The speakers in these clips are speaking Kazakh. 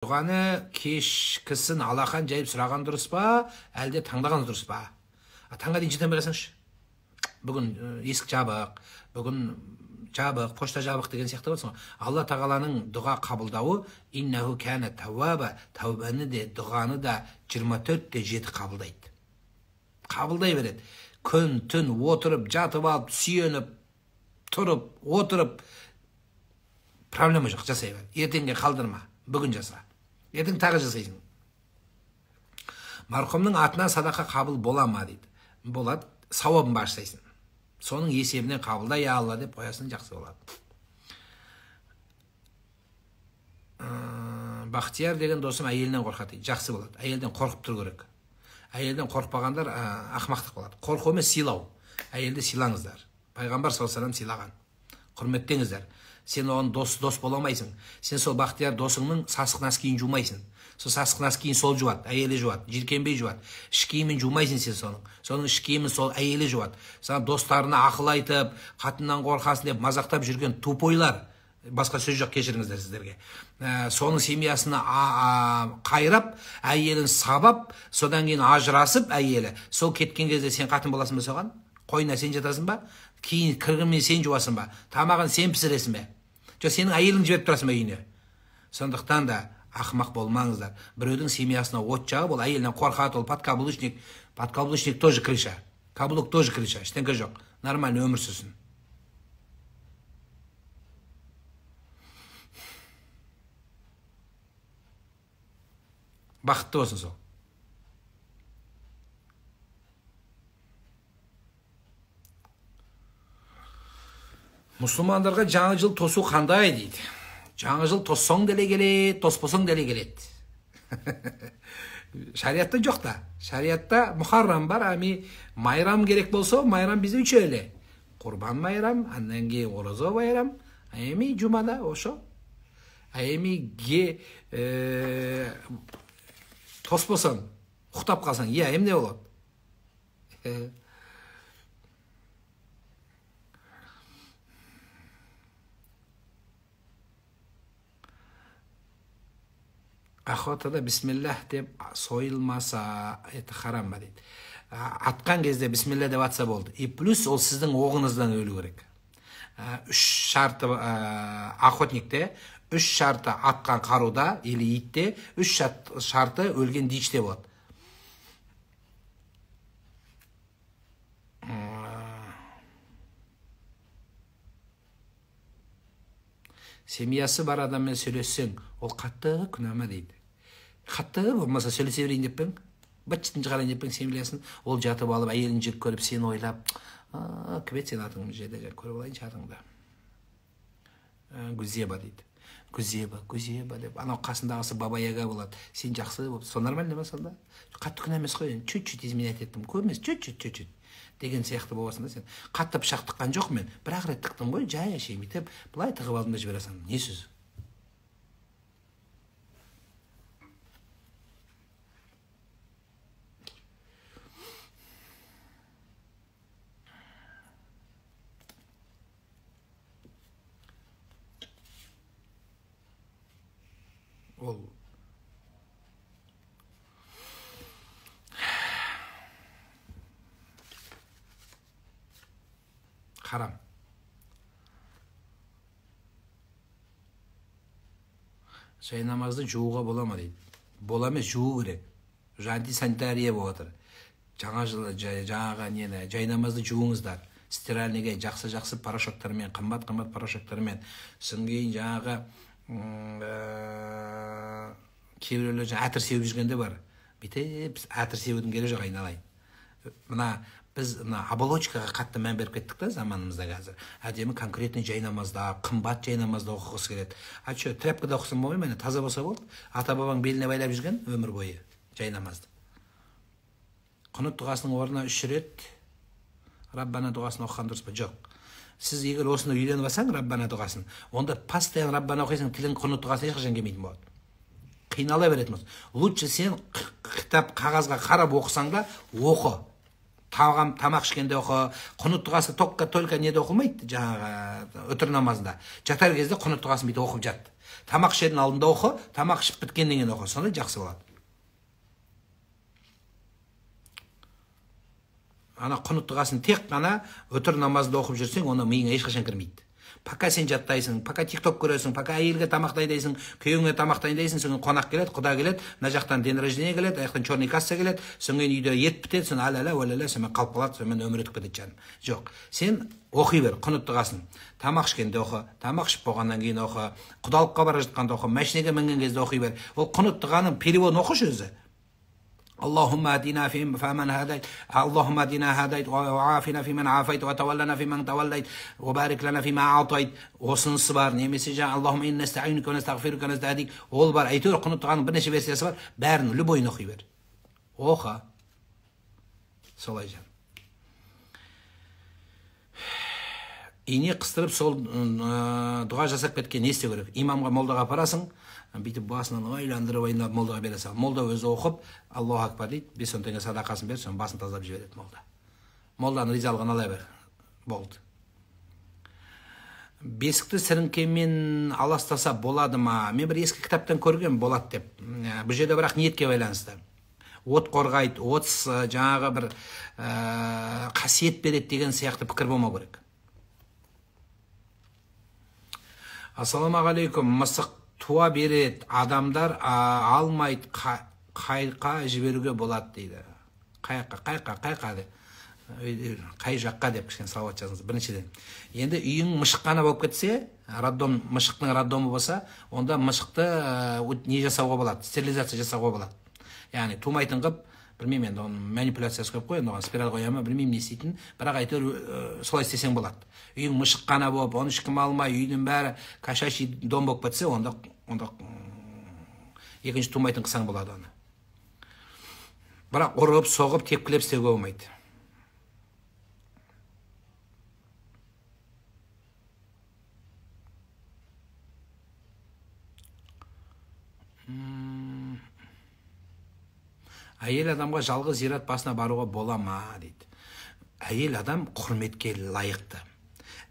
Дұғаны кешкісін алақан жайып сұраған дұрыс па, әлде таңдаған дұрыс па? Таңға дейін жете бересіңші. Бүгін есік жабық, бүгін жабық, пошта жабық деген сияқты болсын. Алла тағаланың дұға қабылдауы иннаху кәна тауаба, тәубаны де, дұғаны да 24-те 7 қабылдайды. Қабылдай береді. Күн, түн отырып, жатып алып, сүйеніп, тұрып, отырып, проблема жоқ, жасай бер. Ертеңге қалдырма, бүгін жаса. Ертең тағы жасайсың. Марқұмның атынан садақа қабыл бола ма дейді. Болады, сауабын бағыштайсың. Соның есебінен қабылдай Алла деп қоясың, жақсы болады. Бақтияр деген досым әйелінен қорқады дейді. Жақсы болады. Әйелден қорқып тұру керек. Әйелден қорқпағандар ақымақтық болады. Қорқу емес, сыйлау. Әйелді сыйлаңыздар. Пайғамбар саллаллаху алейхи вассалам сыйлаған. Құрметтеңіздер. Сен оған дос боламайсың. Сен сол бақтияр досыңның сасық носкиін жумайсың. Сол сасық носкиін сол жуады, әйелі жуады, жиркенбей жуады. Іш киімін жумайсың сен соның. Соның іш киімін сол әйелі жуады. Саған достарына ақыл айтып, қатыннан қорқасын деп мазақтап жүрген тупойлар, басқа сөз жоқ, кешіріңіздер сіздерге. Соның семьясына қайрап, әйелін сабап, содан кейін ажырасып әйелі. Сол кеткен кезде сен қатын боласың ба соған? Қойына сен жатасың ба? Кейін кіргенмен сен жуасың ба? Тамағын сен пісіресің бе? Жоқ, сенің әйелің жіберіп тұрасың ба үйіне? Сондықтан да ақымақ болмаңыздар. Біреудің семьясына от жағып, ол әйелінен қорқады, ол подкаблучник тоже крыша. Каблук тоже крыша. Ештеңе жоқ. Нормально өмір сүрсін. Бақытты болсын сол. Мұсылмандарға жаңа жыл тосу қандай дейді. Жаңа жыл тоссаң деле келет, тоспосаң деле келет. Шариатта жоқ та. Шариатта Мұхаррам бар, ами майрам керек болса, майрам бізде үш эле. Құрбан майрам, андан кейін ораза майрам, ами жумада ошо. Ами ге тоспосаң, ұқтап қалсаң, эмне болот? Охотада бисмиллах деп сойылмаса, это харам ба дейді. Атқан кезде бисмилля деп атса болды. И плюс ол сіздің оғыңыздан өлу керек. Үш шарты охотникте, үш шарты атқан қаруда, или итте, үш шарты өлген дичте болады. Семьясы бар адаммен сөйлессең, ол қатты күнәма дейді. Қатты болмаса сөйлесе берейін деп пең, бәтчетін шығарайын деп пең семьясын, ол жатып алып, әйелін жек көріп, сені ойлап, кібет сен атыңды жерде көріп алайыншы атыңды. Гүзеба дейді. Гүзеба деп. Анау қасындағысы баба-яга болады. Сен жақсы болып, сол нормально ма сонда? Қатты күнә емес қой, чуть-чуть изменять еттім, көп емес, чуть-чуть деген сияқты боласың да сен. Қатты пышақ тыққан жоқ мен, бір-ақ рет тықтым ғой, жай әшейін бүйтіп, былай тығып алдым да жібересің. Не сөз? Ол харам. Жай намазды жууға бола ма дейді. Бола емес, жуу керек. Антисанитария болып отыр. Жаңа жылы жаңаға нені, жай намазды жууыңыздар. Стиральныйге жақсы порошоктармен, қымбат порошоктармен. Содан кейін жаңаға кейбіреулер әтір сеуіп жүргенде бар. Бүйтіп әтір сеудің керегі жоқ, айналайын. Біз оболочкаға қатты мән беріп кеттік та заманымызда қазір. Әдемі конкретный жай намазда, қымбат жай намазда оқығысы келеді. Че, тряпкада оқысам болмай ма? Таза болса болды. Ата-бабаң беліне байлап жүрген өмір бойы жай намазды. Құнут дұғасының орнына 3 рет Раббана дұғасын оқыған дұрыс па? Жоқ. Сіз егер осыны үйленіп алсаң Раббана дұғасын, онда постоянно Раббана оқисың, тілің құнут дұғасына ешқашан келмейтін болады. Қинала беретін болсын. Лучше сен кітап қағазға қарап оқысаң да оқы. Тамақ ішкенде оқы, құнут дұғасы только неде оқылмайды, жаңағы үтір намазында. Жатар кезде құнут дұғасын бүйтіп оқып жатты. Тамақ ішердің алдында оқы, тамақ ішіп біткеннен кейін оқы, сонда жақсы болады. Ана құнут дұғасын тек қана өтір намазында оқып жүрсең, оны миыңа ешқашан кірмейді. Пока сен жаттайсың, пока тикток көресің, пока әйелге тамақ дайындайсың, күйеуіңе тамақ дайындайсың, соң қонақ келеді, құда келеді, мына жақтан день рождения келеді, аяқтан черный касса келеді, соң үйде ет бітеді, соң әләлә, өләлә, сонымен қалып қалады, сонымен өмір өтіп кетеді жаным. Жоқ, сен оқи бер, құнут дұғасын. Тамақ ішкенде оқы, тамақ ішіп болғаннан кейін оқы, құдалыққа бара жатқанда оқы, машинеге мінген кезде оқи бер. Ол құнут дұғаның переводын оқышы өзі. اللهم اهدنا فيمن هديت اللهم اهدنا هديت وعافنا فيمن عافيت وتولنا فيمن توليت وبارك لنا فيما أعطيت осынысы бар немесе жаңа اللهم إنا نستعينك ونستغفرك ونستهديك ол бар әйтеуір құнут дұғаның бірнеше версиясы бар бәрін любойын оқи бер оқы солай жан ине қыстырып сол дұға жасап кеткен не істеу керек имамға молдаға апарасың бүйтіп басынан ойландырып ойнап молдаға бере сал. Молда өзі оқып, Аллаху акбар дейді, 5-10 теңге садақасын беріп, соның басын тазалап жібереді молда. Молданың ризалығын ала бер. Болды. Бесікті сіріңкемен аластаса болады ма? Мен бір ескі кітаптан көрген болады деп. Бұл жерде бірақ ниетке байланысты. От қорғайды, от жаңағы бір қасиет береді деген сияқты пікір болмау керек. Ассаламағалейкум, мысық туа берет, адамдар алмайды, қайқа жіберуге болады дейді. Қайқа де. Қай жаққа деп кішкен салауат жазыңыз. Біріншіден. Енді үйің мышыққана болып кетсе, мышықтың роддомы болса, онда мышықты не жасауға болады, стерилизация жасауға болады. Яғни тумайтын қып, білмеймін енді, оның манипуляциясы көп қой, оған спираль қояма, білмеймін не істейтін, бірақ әйтеуір солай істесең болады. Үйің мышыққана болып, оны ешкім алмай, үйдің бәрі кашаши дом болып кетсе, онда екінші тумайтын қысаң болады оны. Бірақ ұрып, соғып, тепкілеп істеуге болмайды. Әйел адамға жалғыз зират басына баруға бола ма дейді. Әйел адам құрметке лайықты.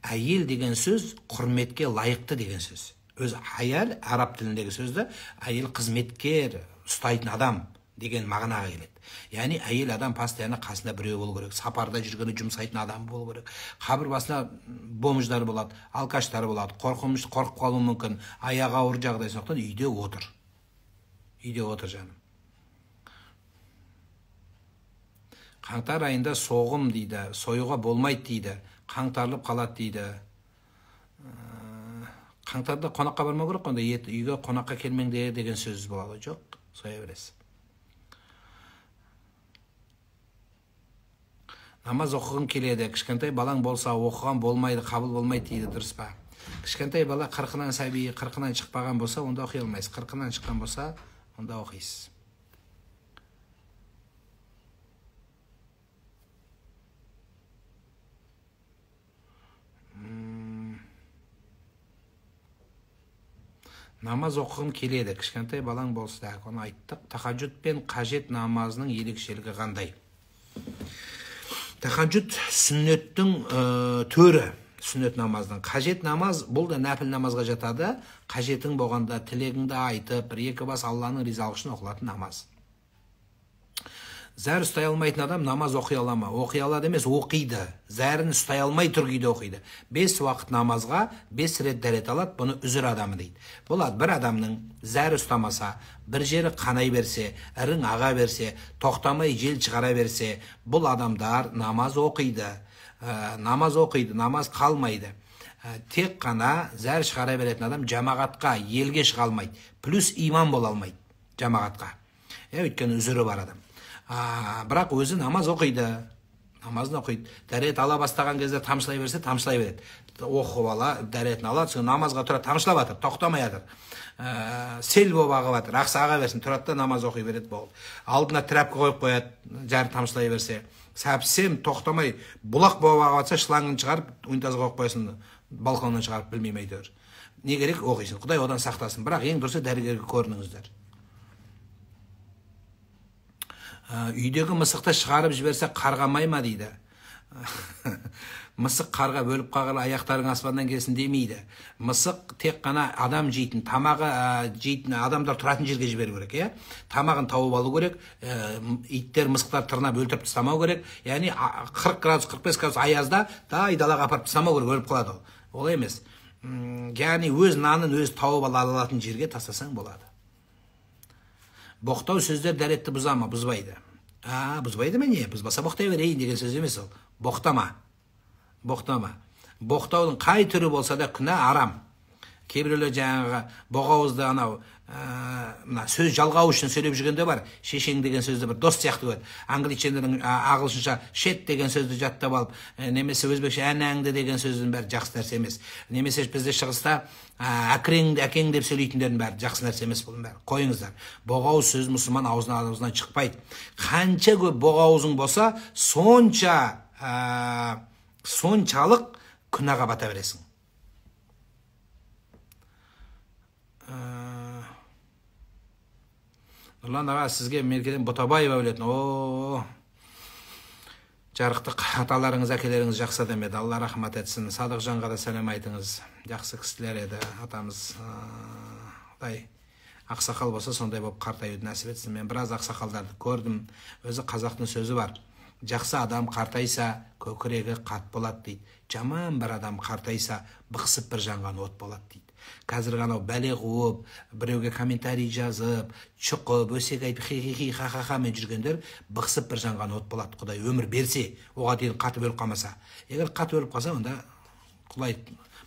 Әйел деген сөз құрметке лайықты деген сөз. Өз әйел араб тіліндегі сөзді әйел қызметкер, ұстайтын адам деген мағынаға келеді. Яғни әйел адам постоянно қасында біреу болу керек. Сапарда жүргені жұмсайтын адам болу керек. Қабір басына бомждар болады, алкаштар болады, қорқып қалуы мүмкін, аяғы ауыр жағдай соқтан үйде отыр. Үйде отыр жаным. Қаңтар айында соғым дейді, сойуға болмайды дейді, қаңтарылып қалады дейді. Қаңтарда қонаққа бармау керек, онда үйге қонаққа келмеңде деген сөз болады. Жоқ, соя бересіз. Намаз оқығың келеді, кішкентай балаң болса оқыған болмайды, қабыл болмайды дейді, дұрыс па? Кішкентай бала 40-нан сәби 40-нан шықпаған болса, онда оқи алмайсыз. 40-нан шыққан болса, онда оқисыз. Намаз оқығым келеді, кішкентай балаң болса, оны айттық. Тахаджуд пен қажет намазының ерекшелігі қандай? Тахаджуд сүннеттің төрі, сүннет намазының. Қажет намаз, бұл да нәпіл намазға жатады. Қажетің болғанда тілегіңді айтып, бір-екі бас Алланың ризалығы үшін оқылатын намаз. Зәр ұстай алмайтын адам намаз оқи ала ма? Оқи алады емес, оқиды. Зәрін ұстай алмай тұр күйде оқиды. 5 уақыт намазға 5 рет дәрет алады, бұны үзір адамы дейді. Болады, бір адамның зәр ұстамаса, бір жері қанай берсе, ірің аға берсе, тоқтамай жел шығара берсе, бұл адамдар намаз оқиды. Намаз қалмайды. Тек қана зәр шығара беретін адам жамағатқа, елге шыға алмайды. Плюс имам бола алмайды жамағатқа. Өйткені үзірі бар адам. Бірақ өзі намаз оқиды. Намазын оқиды. Дәрет ала бастаған кезде тамшылай берсе, тамшылай береді. Оқып ала, дәретін алады, соң намазға тұрады, тамшылап жатыр, тоқтамай жатыр. Сел болып ағып жатыр, ақса аға берсін, тұрады да намаз оқи береді болды. Алдына трәпкі қойып қояды, жәрі тамшылай берсе. Сәпсем, тоқтамай, бұлақ болып ағып жатса, шлангын шығарып, унитазға қойып қойсын, балконнан шығарып, білмеймей әйтеуір. Не керек оқисын, Құдай одан сақтасын. Бірақ ең дұрысы дәрігерге көрініңіздер. Үйдегі мысықты шығарып жіберсе қарғамай ма дейді. Мысық қарға бөліп қалғыр, аяқтарың аспаннан келсін демейді. Мысық тек қана адам жейтін, тамағы жейтін адамдар тұратын жерге жіберу керек, иә? Тамағын тауып алу керек, иттер, мысықтар тырнап өлтіріп тастамау керек. Яғни 40 градус, 45 градус аязда айдалаға апарып тастамау керек, өліп қалады ол. Олай емес. Яғни өз нанын өз тауып ала алатын жерге тастасаң болады. Боқтау сөздер дәретті бұза ма? Бұзбайды. Бұзбайды ма не? Бұзбаса боқтай берейін деген сөз емес ол. Боқтама. Боқтама. Боқтаудың қай түрі болса да күнә арам. Кейбіреулер жаңағы боғауызды анау сөз жалғау үшін сөйлеп жүргенде бар. Шешең деген сөзді бір дос сияқты көреді. Англичендердің ағылшынша шет деген сөзді жаттап алып, немесе өзбекше әнәңді деген сөздің бәрі жақсы нәрсе емес. Немесе бізде шығыста әкең деп сөйлейтіндердің бәрі жақсы нәрсе емес, бұның бәрі. Қойыңыздар. Боғауыз сөз мұсылман аузынан шықпайды. Қанша көп боғауызың болса, соншалық күнәға бата бересің. Нұрлан аға, сізге меркеден Ботабаева өлетін. Жарықтық аталарыңыз, әкелеріңіз жақсы адам еді. Алла рахмат етсін. Садық жанға да сәлем айтыңыз. Жақсы кісілер еді атамыз. Ақсақал болса сондай болып қартаюды нәсіп етсін. Мен біраз ақсақалдарды көрдім. Өзі қазақтың сөзі бар. Жақсы адам қартайса, көкірегі қат болады дейді. Жаман бір адам қартайса, бықсып бір жанған от болады дейді. Қазір ғанау бәле қуып, біреуге комментарий жазып, шұқып, өсек айтып, хи-хи-хи, ха-ха-ха мен жүргендер бықсып бір жанған от болады. Құдай өмір берсе, оға дейін қатып өліп қалмаса. Егер қатып өліп қалса, онда Құдай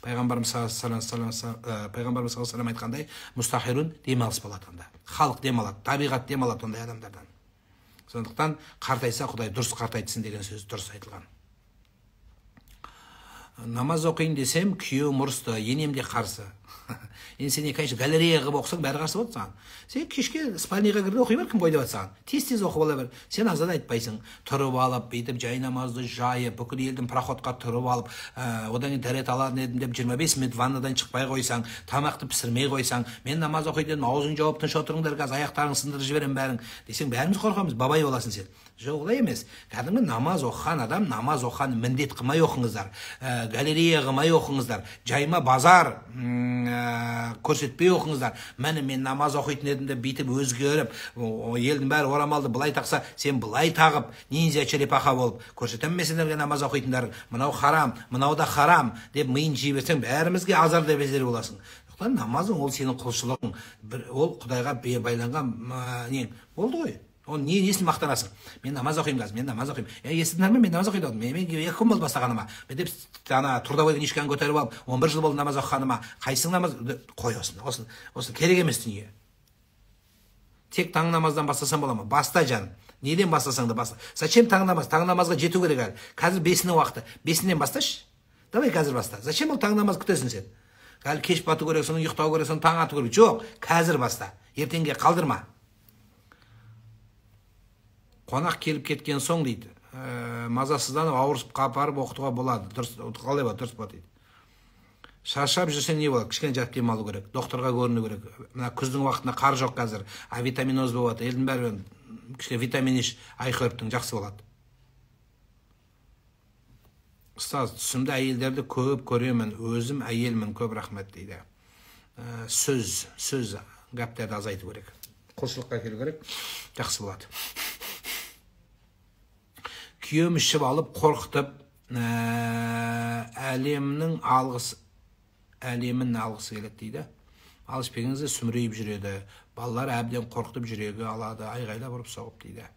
пайғамбарымыз саллаллаху айтқандай, мұстахирун демалыс болады онда. Халық демалады, табиғат демалады ондай адамдардан. Сондықтан қартайса, Құдай дұрыс қартайтсын деген сөз дұрыс айтылған. Намаз оқиын десем, күйеуім ұрысты, енем де қарсы. Енді сен конечно галерея қылып оқысаң, бәрі қарсы болады саған. Сен кешке спальныйға кірді оқи бер, кім қойды деп саған. Тез-тез оқып ала бер. Сен азат айтпайсың. Тұрып алып, бүйтіп жай намазды жайып, бүкіл елдің проходқа тұрып алып, одан кейін дәрет алатын едім деп 25 минут ваннадан шықпай қойсаң, тамақты пісірмей қойсаң, мен намаз оқиды едім, аузың жауып тыныш отырыңдар, қазір аяқтарың сындырып жіберем бәрің десең, бәріміз қорқамыз, бабай боласың сен. Жоқ, олай емес. Кәдімгі намаз оқыған адам, намаз оқыған міндет қылмай оқыңыздар, галерея қылмай оқыңыздар, жайма базар көрсетпей оқыңыздар. Мәні мен намаз оқитын едім деп бүйтіп өзгеріп, елдің бәрі орамалды былай тақса, сен былай тағып, ниндзя черепаха болып көрсетем мен сендерге намаз оқитындар, мынау харам, мынау да харам деп миын жей берсең, бәрімізге азар деп безер боласың. Намазың ол сенің құлшылығың, ол Құдайға байланған нең болды ғой. Ол несін мақтанасың? Мен намаз оқимын қазір, мен намаз оқимын. Естідіңдер ме? Мен намаз оқиды. Мен 2 күн болды бастағаныма. Мен деп трудовой книжканы көтеріп алып, 11 жыл болды намаз оқығаныма. Қайсың намаз? Қой осы керек емес дүние. Тек таң намаздан бастасаң бола ма? Баста жаным. Неден бастасаң да баста. Зачем таң намаз? Таң намазға жету керек әлі. Қазір 5-нің уақыты. 5-нен басташы. Давай қазір баста. Зачем ол таң намаз күтесің сен? Әлі кеш бату керек, соны ұйықтау керек, соны таң ату керек. Жоқ, қазір баста. Ертеңге қалдырма. Қонақ келіп кеткен соң дейді, мазасызданып ауырсып қапарып оқытуға болады. Дұрыс, қалай болады, дұрыс болады дейді. Шаршап жүрсең не болады? Кішкене жатып демалу керек, докторға көріну керек. Мына күздің уақытында қар жоқ қазір, витаминоз болады. Елдің бәрі кішкене витамин іш, ай көріптің жақсы болады. Ұстаз, түсімді әйелдерді көп көремін, өзім әйелмін, көп рахмет дейді. Сөз гәптерді азайту керек. Құлшылыққа келу керек, жақсы болады. Күйеуім ішіп алып, қорқытып, әлемнің алғысы келеді дейді. Алыспегіңізде сүмірейіп жүреді. Балалар әбден қорқытып жүрегі алады, айғайлап ұрып соғып дейді.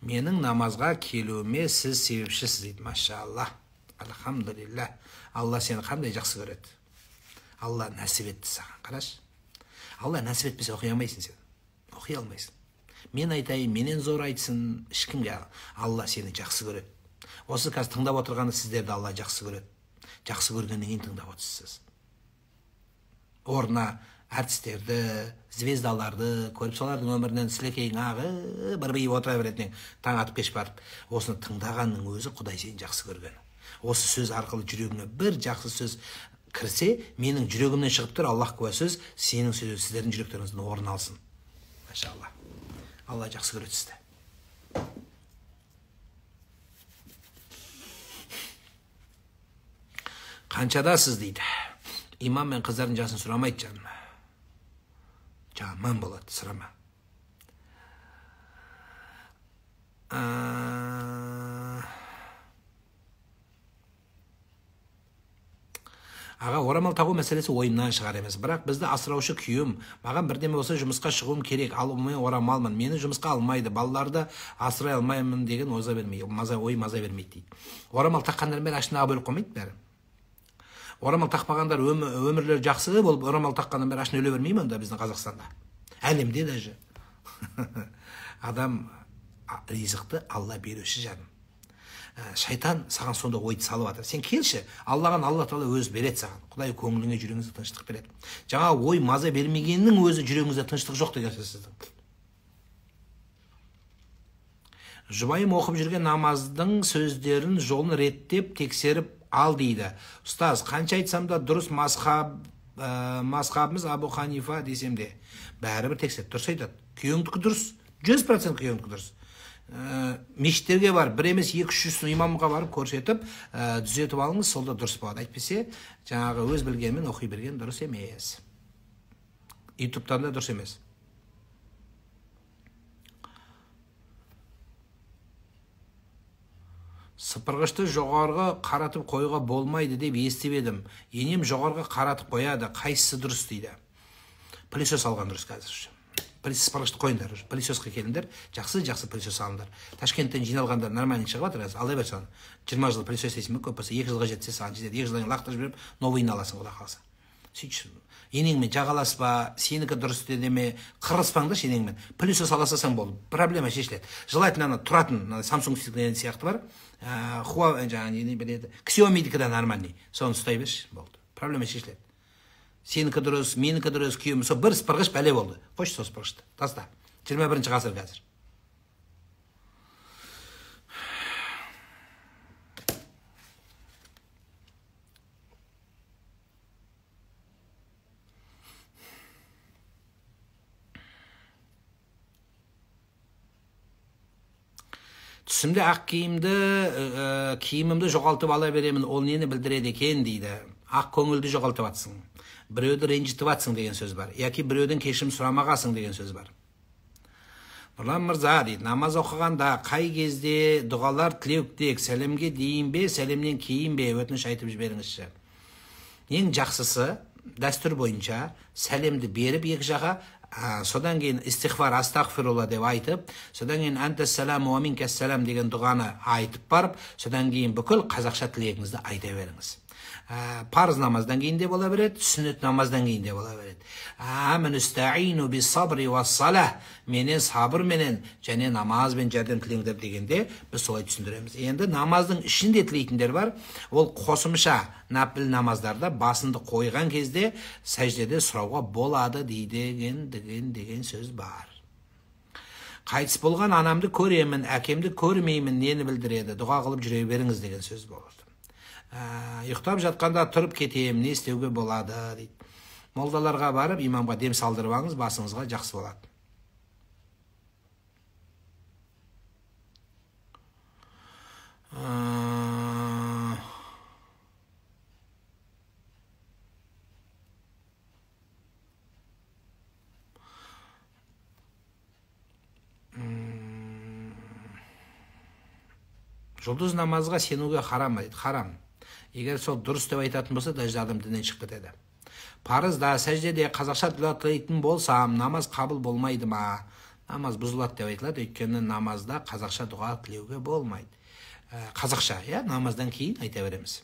Менің намазға келуіме сіз себепшісіз дейді. Машалла. Алхамдулилля. Алла сені қандай жақсы көреді. Алла нәсіп етті саған, қараш. Алла нәсіп етпесе оқи алмайсың сен. Оқи алмайсың. Мен айтайын, менен зор айтсын, ешкімге. Алла сені жақсы көреді. Осы қазір тыңдап отырғаны сіздерді Алла жақсы көреді. Жақсы көргеннен кейін тыңдап отырсыз. Орнына әртістерді, звездаларды көріп, солардың өмірінен сілекейін ағы, бір бейіп отыра беретінен таң атып кеш барып, осыны тыңдағанның өзі Құдай сені жақсы көрген. Осы сөз арқылы жүрегіңе бір жақсы сөз кірсе, менің жүрегімнен шығып тұр, Аллах куә сөз, сенің сөзі сіздердің жүректеріңізден орын алсын. Машалла. Алла жақсы көреді сізді. Қаншадасыз дейді. Имам мен қыздардың жасын сұрамайды жаным. Жаман болады, сұрама. Аға, орамал тағу мәселесі ойымнан шығар емес. Бірақ бізді асыраушы күйім. Маған бірдеме болса жұмысқа шығуым керек. Ал мен орамалмын. Мені жұмысқа алмайды. Балаларды асырай алмаймын деген ой маза бермейді дейді. Орамал таққандармен ашынаға бөліп қоймайды бәрі. Орамал тақпағандар өмірлері жақсы болып, орамал таққандар бәрі ашына өле бермей ме онда біздің Қазақстанда? Әлемде даже. Адам ризықты Алла беруші жаным. Шайтан саған сонда ойды салып жатыр. Сен келші, Аллаған Алла Тағала өзі береді саған. Құдай көңіліңе, жүрегіңізге тыныштық береді. Жаңа ой маза бермегеннің өзі жүрегіңізде тыныштық жоқ деген сөз сіздің. Жұбайым оқып жүрген намаздың сөздерін жолын реттеп тексеріп ал дейді. Ұстаз, қанша айтсам да дұрыс мазхабымыз Абу Ханифа десем де, бәрібір тексеріп дұрыс айтады. Күйеуіңдікі дұрыс, 100% күйеуіңдікі дұрыс. Мешіттерге бар, бір емес 200-300 имамға барып көрсетіп, түзетіп алыңыз, солда дұрыс болады. Әйтпесе, жаңағы өз білгенмен оқи берген дұрыс емес. Ютубтан да дұрыс емес. Сыпырғышты жоғарғы қаратып қоюға болмайды деп естіп едім. Енем жоғарғы қаратып қояды, қайсысы дұрыс дейді. Пылесос алған дұрыс қазір. Сыпырғышты қойыңдар, пылесосқа келіңдер, жақсы пылесос алыңдар. Ташкенттен жиналғандар нормальный шығып жатыр, алай бер соны. 20 жыл пылесос дейсің бе, көп болса 2 жылға жетсе саған жетеді. 2 жылдан лақтырып жіберіп, новыйын аласың, Құда қаласа. Сөйтші, енеңмен жағаласпа, сенікі дұрыс деме, қырылыспаңдар енеңмен. Пылесос аласасаң болды, проблема шешіледі. Желательно ана тұратын, Samsung сияқты бар, Huawei жаңағы не береді, Xiaomi'дікі нормальный, соны ұстай берші, болды. Проблема шешіледі. Сенікі дұрыс, менікі дұрыс, күйеуім. Сол бір сыпырғыш бәле болды. Қойшы сол сыпырғышты. Таста. 21 ғасыр қазір. Түсімде ақ киімімді жоғалтып ала беремін, ол нені білдіреді екен дейді. Ақ көңілді жоғалтып атсың. Біреуді ренжітіп атсың деген сөз бар. Яки біреуден кешірім сұрамағасың деген сөз бар. Нұрлан мырза дейді, намаз оқығанда қай кезде дұғалар тілеуктек, сәлемге дейін бе, сәлемнен кейін бе, өтініш айтып жіберіңізші. Ең жақсысы, дәстүр бойынша, сәлемді беріп екі жақа, содан кейін истихфар, астағфирулла деп айтып, содан кейін антассалам уа минкассалам деген дұғаны айтып барып, содан кейін бүкіл қазақша тілегіңізді айта беріңіз. Парыз намаздан кейін де бола береді, сүннет намаздан кейін де бола береді. Аминустаину би сабри ва салах, менен сабыр менен және намазбен жәрдем тілеңдер дегенде біз солай түсіндіреміз. Енді намаздың ішінде тілейтіндер бар, ол қосымша нафил намаздарда басынды қойған кезде сәждеде сұрауға болады деген сөз бар. Қайтыс болған анамды көремін, әкемді көрмеймін, нені білдіреді, дұға қылып жүре беріңіз деген сөз болады. Ұйықтап жатқанда тұрып кетем, не істеуге болады дейді. Молдаларға барып, имамға дем салдырып алыңыз, басыңызға жақсы болады. Жұлдыз намазға сенуге харам дейді, харам. Егер сол дұрыс деп айтатын болса, даже адам діннен шығып кетеді. Парызда, сәждеде қазақша тілейтін болсам, намаз қабыл болмайды ма? Намаз бұзылады деп айтылады, өйткені намазда қазақша дұға тілеуге болмайды. Қазақша, намаздан кейін айта береміз.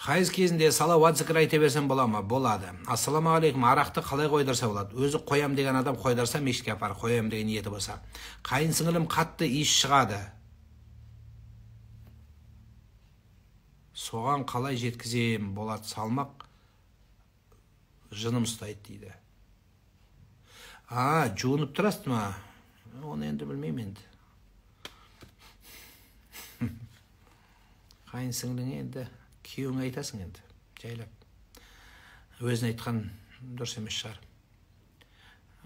Хайыз кезінде салауат зікір айта берсем бола ма? Болады. Ассаламу алейкум, арақты қалай қойдырса болады? Өзі қоям деген адам қойдырса, мешітке апарып қоям деген ниеті болса. Қайын сіңілім қатты иіс шығады. Соған қалай жеткізем? Болады, салмақ жыным ұстайды дейді. Жуынып тұрасыз ма? Оны енді білмеймін енді. Қайын сіңліңе енді күйеуіңе айтасың енді, жайлап. Өзін айтқан дұрыс емес шығар.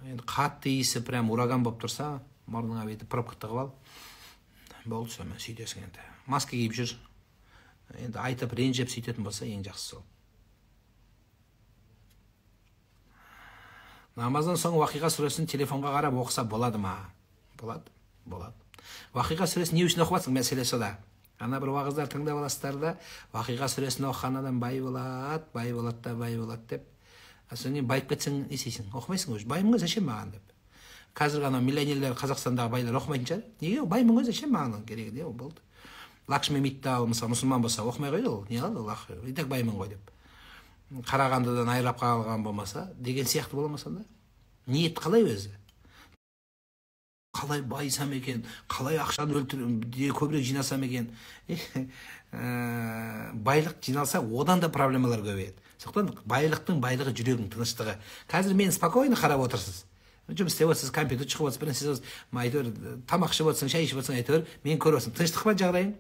Енді қатты иісі прям ураган болып тұрса, мұрныңа беті пробка тығып ал. Болды, сонымен сөйтесің енді. Маска киіп жүр. Енді айтып ренжіп сөйтетін болса, ең жақсы сол. Намаздан соң Уақиға сүресін телефонға қарап оқыса болады ма? Болады. Уақиға сүресін не үшін оқып жатсың? Мәселе сода. Ана бір уағыздар тыңдап аласыздар да, Уақиға сүресін оқыған адам бай болады деп. Содан байып кетсең не істейсің? Оқымайсың ғой. Баймын ғой, зачем маған деп. Қазір ғана миллионерлер, Қазақстандағы байлар оқымайтын шығар. Неге? Баймын ғой, зачем маған керек не болды. Лакшми Миттал, мысалы, мұсылман болса, оқымай қойды ол. Не қалды ол? И так баймын ғой деп. Қарағандыдан айырап қалған болмаса, деген сияқты боламаса да. Ниет қалай өзі? Қалай байсам екен, қалай ақшаны көбірек жинасам екен. Байлық жиналса, одан да проблемалар көбейеді. Сондықтан байлығы жүрегінің тыныштығы. Қазір мен спокойно қарап отырсыз. Жұмыс істеп отырсыз, компьютер шығып отырсыз, бірінші сіз әйтеуір тамақ ішіп отырсың, шай ішіп отырсың, әйтеуір мен көріп отырсың. Тыныштық па жағдайың?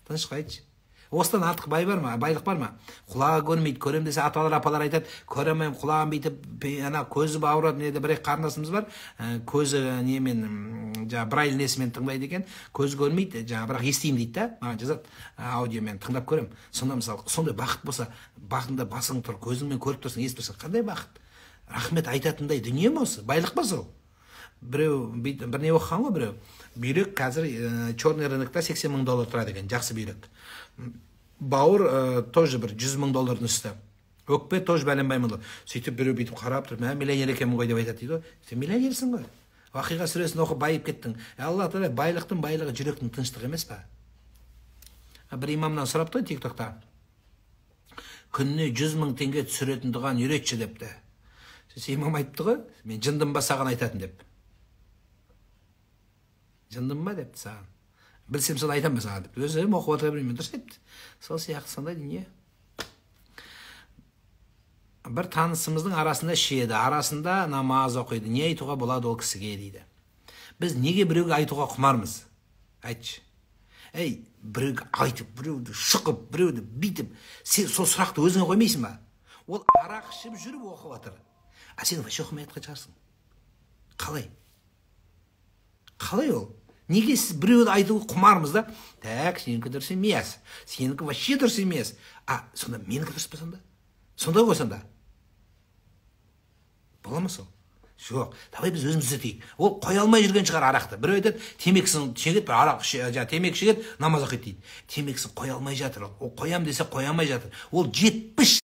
Тыныштық айтшы. Осыдан артық байлық бар ма? Құлағы көрмейді, көрем десе аталар апалар айтады, көремеймін, құлағым бүйтіп, көзі ауырады, неде бір қарындасымыз бар, көзі немен брайль несімен тыңдайды екен, көзі көрмейді, бірақ естеймін дейді да, маған жазады, аудиомен тыңдап көрем. Сонда мысалы, сондай бақыт болса, бағында басың тұр, көзіңмен көріп тұрсың, естіп тұрсың, қандай бақыт? Рахмет айтатындай дүние ме осы? Байлық па сол? Біреу бір не оқыған ғой біреу. Бүйрек қазір черный рынокта $80 000 тұрады екен, жақсы бүйрек. Бауыр тоже бір $100 000 үсті. Өкпе тоже бәленбай $1000. Сөйтіп біреу бүйтіп қарап тұрып, миллионер екенмін ғой деп айтады дейді. Сен миллионерсің ғой. Уақиға сүресін оқып байып кеттің. Алла тағала байлықтың байлығы жүректің тыныштығы емес па? Бір имамнан сұрапты TikTokта. Күніне 100 000 теңге түсіретін дұғаны үйретші депті. Имам айтты ғой, мен жындым ба саған айтатын деп. Жындым ба депті саған. Білсем сол айтам ба саған деп. Өзім оқып отыра бермеймін, дұрыс айтты. Сол сияқты сондай дүние. Бір танысымыздың арасында шиеді, арасында намаз оқиды. Не айтуға болады ол кісіге дейді. Біз неге біреуге айтуға құмармыз? Айтшы. Біреуге айтып, біреуді шықып, біреуді бүйтіп, сен сол сұрақты өзіңе қоймайсың ба? Ол арақ ішіп жүріп оқып отыр. Сен вообще оқымай жатқан шығарсың. Қалай ол? Неге сіз біреуді айтуға құмармыз да? Так, сенікі дұрыс емес. Сенікі вообще дұрыс емес. Сонда менікі дұрыс па сонда? Сонда ғой сонда. Бола ма сол? Жоқ, давай біз өзіміз түзетейік. Ол қоя алмай жүрген шығар арақты. Біреу айтады, темекісін шегеді, бір арақ темекі шегеді, намаз оқиды дейді. Темекісін қоя алмай жатыр ол. Ол қоям десе қоя алмай жатыр. Ол 70